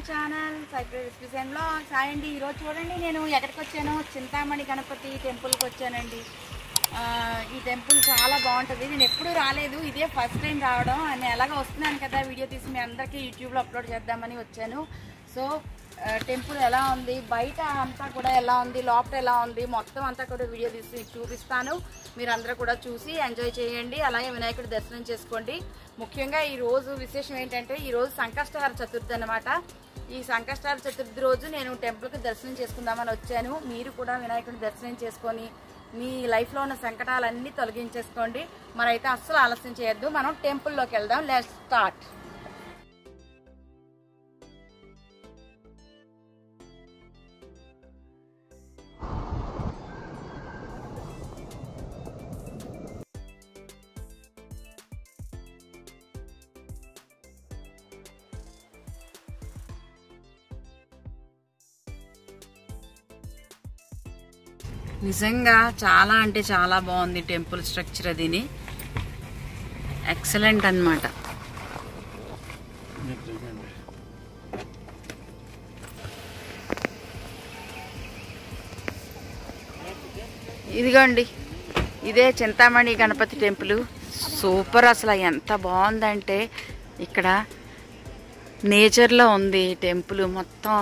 Channel సైక్లో recipes and vlogs. Hi అండి. ఈరోజు చూడండి నేను ఎక్కడికి వచ్చాను, చింతామణి గణపతి టెంపుల్కి వచ్చానండి. ఈ టెంపుల్ చాలా బాగుంటుంది. నేను ఎప్పుడూ రాలేదు, ఇదే ఫస్ట్ టైం రావడం. నేను ఎలాగ వస్తున్నాను కదా, వీడియో తీసి మీ అందరికీ యూట్యూబ్లో అప్లోడ్ చేద్దామని వచ్చాను. సో టెంపుల్ ఎలా ఉంది, బయట అంతా కూడా ఎలా ఉంది, లోపల ఎలా ఉంది, మొత్తం అంతా కూడా వీడియో తీసి చూపిస్తాను. మీరు అందరూ కూడా చూసి ఎంజాయ్ చేయండి. అలాగే వినాయకుడి దర్శనం చేసుకోండి. ముఖ్యంగా ఈరోజు విశేషం ఏంటంటే, ఈరోజు సంకష్టహార చతుర్థి అనమాట. ఈ సంకష్టహార చతుర్థి రోజు నేను టెంపుల్కి దర్శనం చేసుకుందామని వచ్చాను. మీరు కూడా వినాయకుడిని దర్శనం చేసుకొని మీ లైఫ్లో ఉన్న సంకటాలన్నీ తొలగించేసుకోండి. మరైతే అస్సలు ఆలస్యం చేయొద్దు, మనం టెంపుల్లోకి వెళ్దాం. Let's start. నిజంగా చాలా అంటే చాలా బాగుంది టెంపుల్ స్ట్రక్చర్. అదిని ఎక్సలెంట్ అన్నమాట. ఇదిగోండి, ఇదే చింతామణి గణపతి టెంపుల్. సూపర్, అసలు ఎంత బాగుందంటే ఇక్కడ నేచర్లో ఉంది టెంపుల్. మొత్తం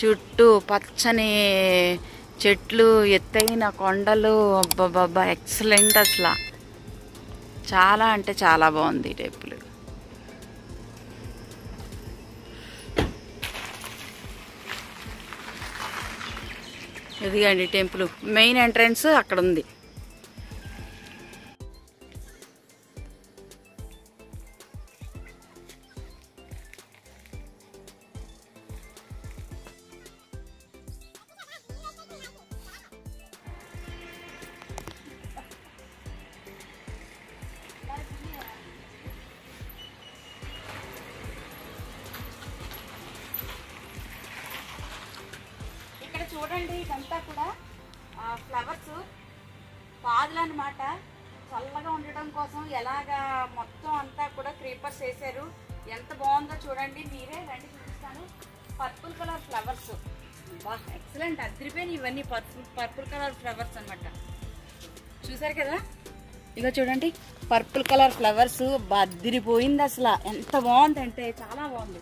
చుట్టూ పచ్చని చెట్లు, ఎత్తైన కొండలు, అబ్బబ్బబ్బా ఎక్సలెంట్. అసలు చాలా అంటే చాలా బాగుంది టెంపుల్. ఇదిగండి టెంపుల్ మెయిన్ ఎంట్రన్స్ అక్కడ ఉంది. చూడండి, ఇదంతా కూడా ఫ్లవర్స్ పాదులు అనమాట. చల్లగా ఉండటం కోసం ఎలాగా మొత్తం అంతా కూడా క్రీపర్స్ వేసారు. ఎంత బాగుందో చూడండి, మీరే రండి చూపిస్తాను. పర్పుల్ కలర్ ఫ్లవర్స్, బా ఎక్సలెంట్, అదిరిపోయిన. ఇవన్నీ పర్పుల్ కలర్ ఫ్లవర్స్ అనమాట. చూసారు కదా, ఇక చూడండి పర్పుల్ కలర్ ఫ్లవర్స్ అదిరిపోయింది. అసలు ఎంత బాగుందంటే చాలా బాగుంది.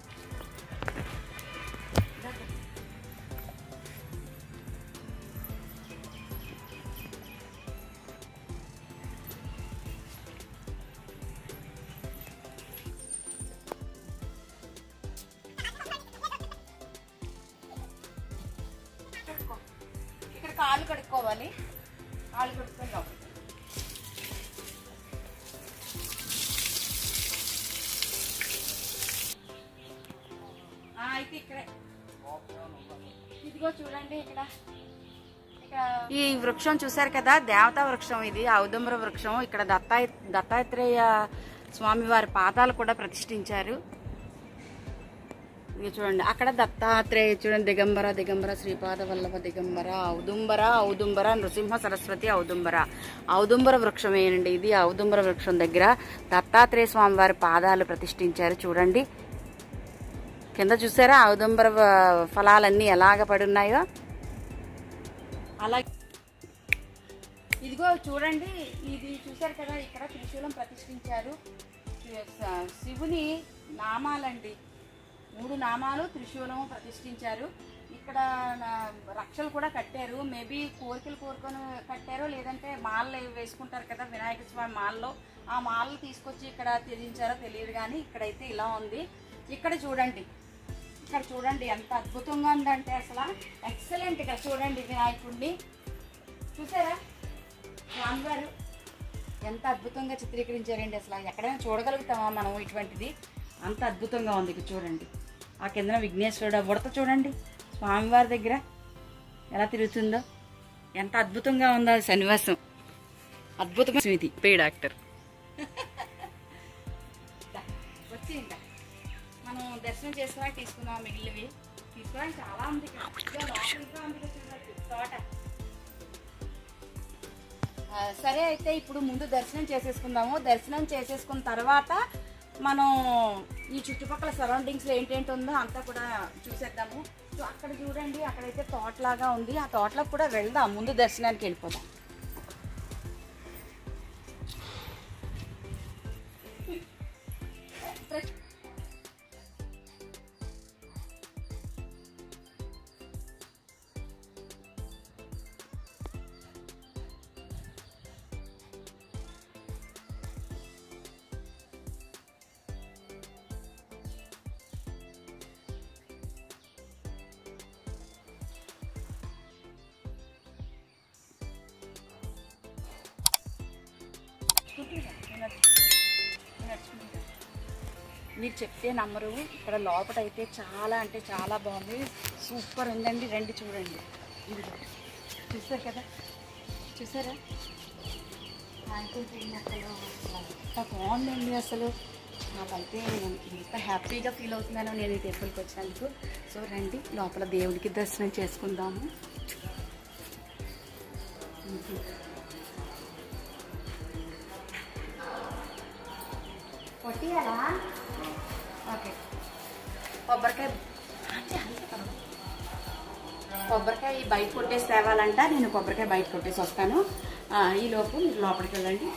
కాళ్ళు కడుక్కోవాలి, కాళ్ళు కడుక్కొని లోపలికి. అయితే ఇక్కడే ఇదిగో చూడండి, ఇక్కడ ఈ వృక్షం చూసారు కదా, దేవతా వృక్షం. ఇది ఔదుంబర వృక్షం. ఇక్కడ దత్తాత్రేయ స్వామి వారి పాదాలు కూడా ప్రతిష్ఠించారు. ఇది చూడండి, అక్కడ దత్తాత్రేయ చూడండి, దిగంబర దిగంబర శ్రీపాద వల్లభ దిగంబర ఔదుంబర ఔదుంబర నృసింహ సరస్వతి ఔదుంబర వృక్షమేనండి ఇది. ఔదుంబర వృక్షం దగ్గర దత్తాత్రేయ స్వామి వారి పాదాలు ప్రతిష్ఠించారు. చూడండి కింద చూసారా ఔదుంబర ఫలాలన్నీ ఎలాగ పడి ఉన్నాయో. అలాగే ఇదిగో చూడండి, ఇది చూసారు కదా, ఇక్కడ త్రిశూలం ప్రతిష్ఠించారు. శివుని నామాలండి, 3 నామాలు, త్రిశూలం ప్రతిష్ఠించారు. ఇక్కడ రక్షలు కూడా కట్టారు. మేబీ కోరికలు కోరుకొని కట్టారో, లేదంటే మాలలు వేసుకుంటారు కదా వినాయక స్వామి మాలలో, ఆ మాలలు తీసుకొచ్చి ఇక్కడ త్యజించారో తెలియదు. కానీ ఇక్కడైతే ఇలా ఉంది. ఇక్కడ చూడండి, ఇక్కడ చూడండి ఎంత అద్భుతంగా ఉందంటే అసలు ఎక్సలెంట్. ఇక్కడ చూడండి వినాయకుడిని చూసారా, స్వామివారు ఎంత అద్భుతంగా చిత్రీకరించారండి. అసలు ఎక్కడైనా చూడగలుగుతామా మనం ఇటువంటిది, అంత అద్భుతంగా ఉంది. ఇక్కడ చూడండి, ఆ కింద విఘ్నేశ్వరుడు ఉడత చూడండి స్వామివారి దగ్గర ఎలా తిరుగుతుందో, ఎంత అద్భుతంగా ఉందో సన్నివాసం. అద్భుతంగా స్మితి పే డాక్టర్ వచ్చిందా. మనం దర్శనం చేసుకున్నా తీసుకున్నాం, మిగిలినవి తీసుకోవడానికి చాలా ఉంది. తోట సరే, అయితే ఇప్పుడు ముందు దర్శనం చేసేసుకుందాము. దర్శనం చేసేసుకున్న తర్వాత మనం ఈ చుట్టుపక్కల సరౌండింగ్స్లో ఏంటేంటి ఉందో అంతా కూడా చూసేద్దాము. సో అక్కడ చూడండి, అక్కడైతే తోటలాగా ఉంది. ఆ తోటలోకి కూడా వెళ్దాం, ముందు దర్శనానికి వెళ్ళిపోదాం. మీరు చెప్తే నమ్మరు, ఇక్కడ లోపల అయితే చాలా అంటే చాలా బాగుంది, సూపర్ ఉందండి. రండి చూడండి, ఇది చూసారు కదా, చూసారా ఎంత బాగుందండి. అసలు నాకైతే ఎంత హ్యాపీగా ఫీల్ అవుతున్నానో నేను ఈ టెంపుల్కి వచ్చినందుకు. సో రండి లోపల దేవుడికి దర్శనం చేసుకుందాము. కొట్టియాలా? ఓకే. కొబ్బరికాయ బయట కొట్టేసి తేవాలంట. నేను కొబ్బరికాయ బయట కొట్టేసి వస్తాను. ఈలోపు మీరు లోపలికి వెళ్ళండి.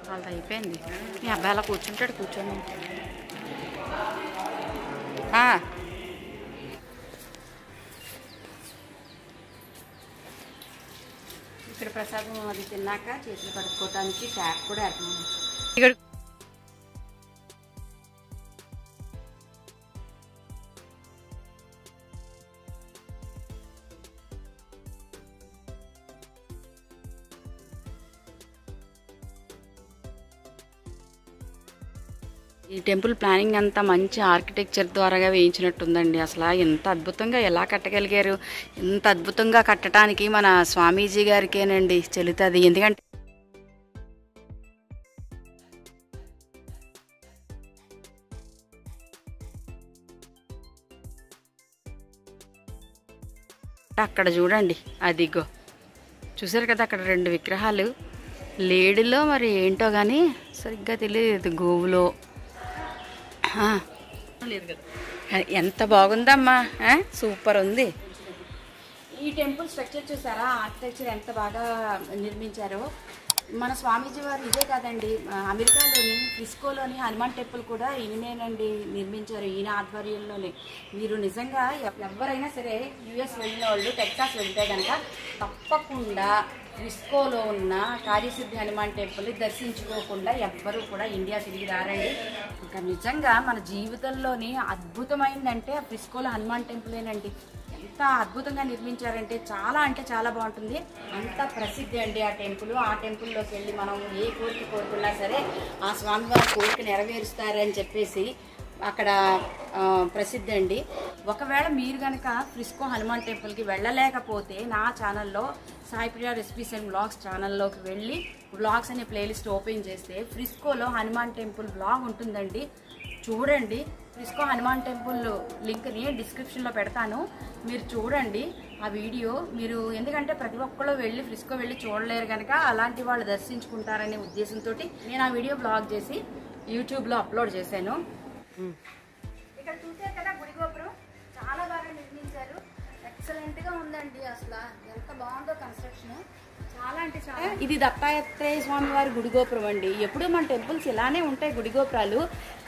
వాళ్ళది అయిపోయింది. మీ అబ్బాయి అలా కూర్చుంటాడు, కూర్చొని ఇక్కడ ప్రసాదం అది తిన్నాక చేతులు కడుక్కోవడానికి ట్యాప్ కూడా ఏర్పడింది. ఈ టెంపుల్ ప్లానింగ్ అంతా మంచి ఆర్కిటెక్చర్ ద్వారా వేయించినట్టుందండి. అసలు ఎంత అద్భుతంగా ఎలా కట్టగలిగారు, ఎంత అద్భుతంగా కట్టడానికి మన స్వామీజీ గారికేనండి చెల్లుతుంది. ఎందుకంటే అక్కడ చూడండి, అదిగో చూసారు కదా, అక్కడ 2 విగ్రహాలు లేడులో మరి ఏంటో కానీ సరిగ్గా తెలియదు, గోవులో. ఎంత బాగుందమ్మా, సూపర్ ఉంది. ఈ టెంపుల్ స్ట్రక్చర్ చూసారా, ఆర్కిటెక్చర్ ఎంత బాగా నిర్మించారో. మన స్వామీజీ వారు ఇదే కాదండి, అమెరికాలోని ఫ్రిస్కోలోని హనుమాన్ టెంపుల్ కూడా ఈయనేనండి నిర్మించారు, ఈయన ఆధ్వర్యంలోనే. మీరు నిజంగా ఎవరైనా సరే యుఎస్ వెళ్ళిన వాళ్ళు, టెక్సాస్ వెళ్తే కనుక తప్పకుండా ఫ్రిస్కోలో ఉన్న కార్యసిద్ధి హనుమాన్ టెంపుల్ని దర్శించుకోకుండా ఎవ్వరూ కూడా ఇండియా తిరిగి రారండి. ఇంకా నిజంగా మన జీవితంలోని అద్భుతమైందంటే ఫ్రిస్కోలో హనుమాన్ టెంపులేనండి. ఎంత అద్భుతంగా నిర్మించారంటే చాలా అంటే చాలా బాగుంటుంది. అంత ప్రసిద్ధి అండి ఆ టెంపుల్. ఆ టెంపుల్లోకి వెళ్ళి మనం ఏ కోరిక కోరుకున్నా సరే ఆ స్వామివారి కోరిక నెరవేరుస్తారని చెప్పేసి అక్కడ ప్రసిద్ధి అండి. ఒకవేళ మీరు కనుక ఫ్రిస్కో హనుమాన్ టెంపుల్కి వెళ్ళలేకపోతే నా ఛానల్లో సాయిప్రియ రెసిపీస్ అండ్ బ్లాగ్స్ ఛానల్లోకి వెళ్ళి బ్లాగ్స్ అనే ప్లేలిస్ట్ ఓపెన్ చేస్తే ఫ్రిస్కోలో హనుమాన్ టెంపుల్ బ్లాగ్ ఉంటుందండి. చూడండి, ఫ్రిస్కో హనుమాన్ టెంపుల్ లింక్ని డిస్క్రిప్షన్లో పెడతాను, మీరు చూడండి ఆ వీడియో. మీరు ఎందుకంటే ప్రతి ఒక్కళ్ళు వెళ్ళి ఫ్రిస్కో వెళ్ళి చూడలేరు కనుక అలాంటి వాళ్ళు దర్శించుకుంటారనే ఉద్దేశంతో నేను ఆ వీడియో బ్లాగ్ చేసి యూట్యూబ్లో అప్లోడ్ చేశాను. ఇక్కడ చూసారు కదా గుడి గోపురం చాలా బాగా నిర్మించారు, ఎక్సలెంట్గా ఉందండి. అసలు ఎంత బాగుందో కన్స్ట్రక్షన్, చాలా అంటే చాలా. ఇది దత్తాత్రేయ స్వామి వారి గుడి గోపురం అండి. ఎప్పుడు మన టెంపుల్స్ ఇలానే ఉంటాయి గుడి గోపురాలు,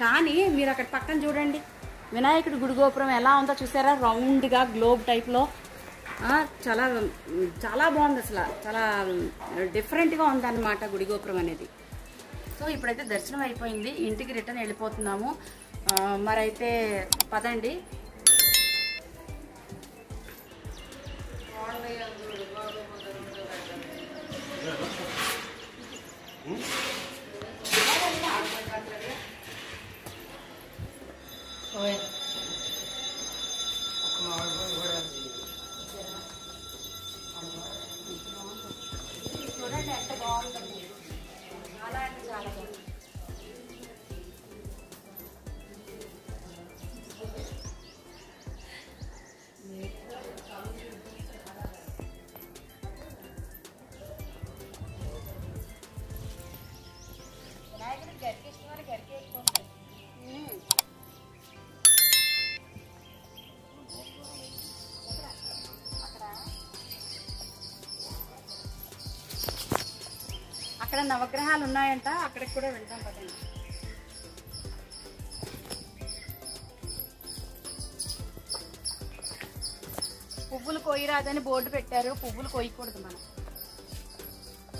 కానీ మీరు అక్కడ పక్కన చూడండి వినాయకుడి గుడి గోపురం ఎలా ఉందో చూసారా, రౌండ్గా గ్లోబ్ టైప్లో. చాలా చాలా బాగుంది, అసలు చాలా డిఫరెంట్గా ఉందన్నమాట గుడి గోపురం అనేది. సో ఇప్పుడైతే దర్శనం అయిపోయింది, ఇంటికి రిటర్న్ వెళ్ళిపోతున్నాము. మరైతే పదండి. చూడండి ఎంత బాగుంటుంది, చాలా అంటే చాలా బాగుంది. వినాయకుడికి గరికి ఇష్టమని గరికి ఎక్కువ ఉంటుంది. అక్కడ నవగ్రహాలు ఉన్నాయంట, అక్కడికి కూడా వెళ్తాం పదండి. పువ్వులు కొయ్యరాదని బోర్డు పెట్టారు, పువ్వులు కొయ్యకూడదు, మనం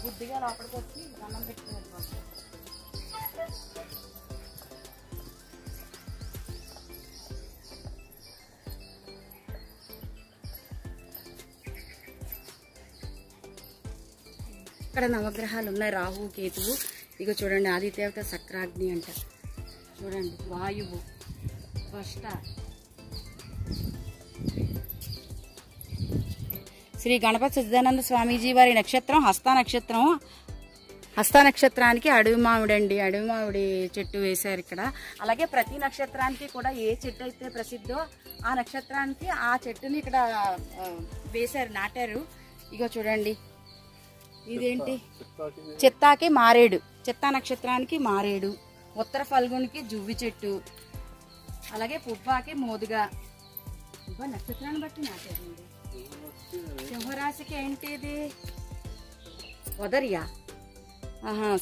బుద్ధిగా లోపలికి వచ్చి దండం పెట్టుకుని వెళ్ళిపోతాం. ఇక్కడ నవగ్రహాలు ఉన్నాయి, రాహు కేతువు. ఇక చూడండి ఆదిదేవత సక్రాగ్ని అంట, చూడండి వాయువు, త్వష్ట. శ్రీ గణపతి సచ్చిదానంద స్వామీజీ వారి నక్షత్రం హస్త నక్షత్రం. హస్త నక్షత్రానికి అడవి మామిడి అండి, అడవి మామిడి చెట్టు వేశారు ఇక్కడ. అలాగే ప్రతి నక్షత్రానికి కూడా ఏ చెట్టు అయితే ప్రసిద్ధో ఆ నక్షత్రానికి ఆ చెట్టుని ఇక్కడ వేశారు, నాటారు. ఇగో చూడండి ఇదేంటి, చిత్తాకి మారేడు, చిత్తా నక్షత్రానికి మారేడు, ఉత్తర ఫల్గునికి జువ్వి చెట్టు, అలాగే పువ్వాకి మోదుగా. నక్షత్రాన్ని బట్టి నాటారండి. సింహరాశికి ఏంటిది, పొదరియా.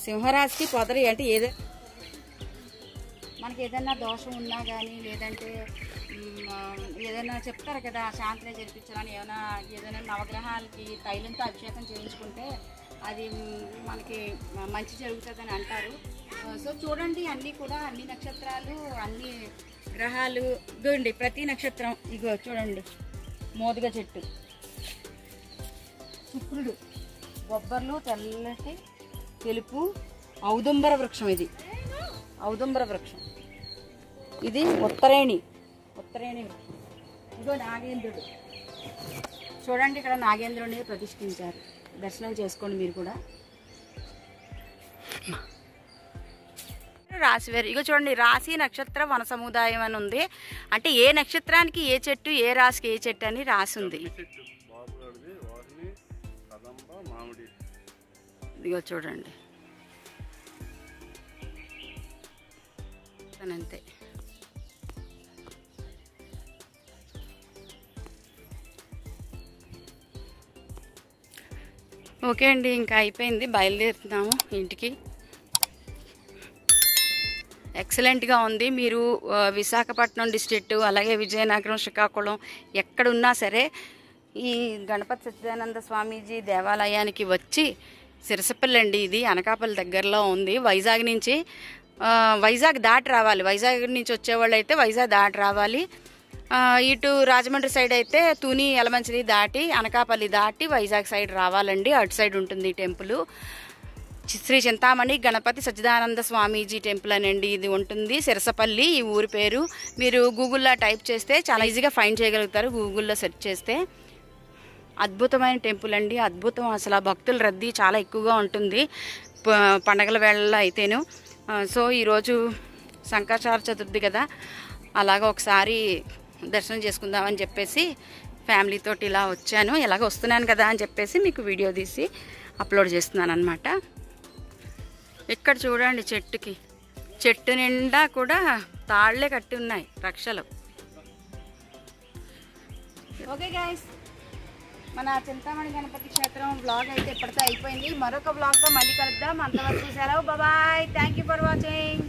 సింహరాశికి పొదరి అంటే మనకి ఏదైనా దోషం ఉన్నా కానీ, లేదంటే ఏదైనా చెప్తారు కదా శాంతిని జరిపించాలని, ఏదైనా నవగ్రహాలకి తైలంతో అభిషేకం చేయించుకుంటే అది మనకి మంచి జరుగుతుందని అంటారు. సో చూడండి అన్నీ కూడా, అన్ని నక్షత్రాలు, అన్ని గ్రహాలు ఇగోండి, ప్రతి నక్షత్రం. ఇగో చూడండి మోదుగ చెట్టు, శుక్రుడు, బొబ్బర్లు, తెల్లటి తెలుపు, ఔదుంబర వృక్షం. ఇది ఔదుంబర వృక్షం, ఇది ఉత్తరేణి వృక్షం. ఇదో నాగేంద్రుడు, చూడండి ఇక్కడ నాగేంద్రుడిని ప్రతిష్ఠించారు. దర్శనం చేసుకోండి మీరు కూడా. రాశి వేరు. ఇగో చూడండి రాశి నక్షత్ర వన సముదాయం అని ఉంది, అంటే ఏ నక్షత్రానికి ఏ చెట్టు, ఏ రాశికి ఏ చెట్టు అని రాసి ఉంది. ఇగో చూడండి అంతే. ఓకే అండి, ఇంకా అయిపోయింది, బయలుదేరుతున్నాము ఇంటికి. ఎక్సలెంట్గా ఉంది. మీరు విశాఖపట్నం డిస్ట్రిక్ట్, అలాగే విజయనగరం, శ్రీకాకుళం ఎక్కడున్నా సరే ఈ గణపతి సచ్చిదానంద స్వామీజీ దేవాలయానికి వచ్చి, సిరసపల్లి అండి ఇది, అనకాపల్లి దగ్గరలో ఉంది. వైజాగ్ దాటి రావాలి. వైజాగ్ నుంచి వచ్చేవాళ్ళు అయితే వైజాగ్ దాటి రావాలి. ఇటు రాజమండ్రి సైడ్ అయితే తుని, యలమంచిలి దాటి, అనకాపల్లి దాటి వైజాగ్ సైడ్ రావాలండి. అటు సైడ్ ఉంటుంది టెంపుల్. శ్రీ చింతామణి గణపతి సచ్చిదానంద స్వామీజీ టెంపుల్ అనండి ఇది ఉంటుంది. సిరసపల్లి ఈ ఊరి పేరు. మీరు గూగుల్లో టైప్ చేస్తే చాలా ఈజీగా ఫైండ్ చేయగలుగుతారు, గూగుల్లో సెర్చ్ చేస్తే. అద్భుతమైన టెంపుల్ అండి, అద్భుతం. అసలు భక్తుల రద్దీ చాలా ఎక్కువగా ఉంటుంది పండగల వేళల్లో అయితేను. సో ఈరోజు సంకటార చతుర్థి కదా, అలాగ ఒకసారి దర్శనం చేసుకుందామని చెప్పేసి ఫ్యామిలీతో ఇలా వచ్చాను. ఎలాగ వస్తున్నాను కదా అని చెప్పేసి మీకు వీడియో తీసి అప్లోడ్ చేస్తున్నాను అనమాట. ఇక్కడ చూడండి, చెట్టు నిండా కూడా తాళ్లే కట్టి ఉన్నాయి, రక్షలు. ఓకే గైస్, మన చింతామణి గణపతి క్షేత్రం వ్లాగ్ అయితే ఇప్పటితో అయిపోయింది. మరొక వ్లాగ్తో మళ్ళీ కలుద్దాం. అంతవరకు సెలవు, bye. Thank you for watching.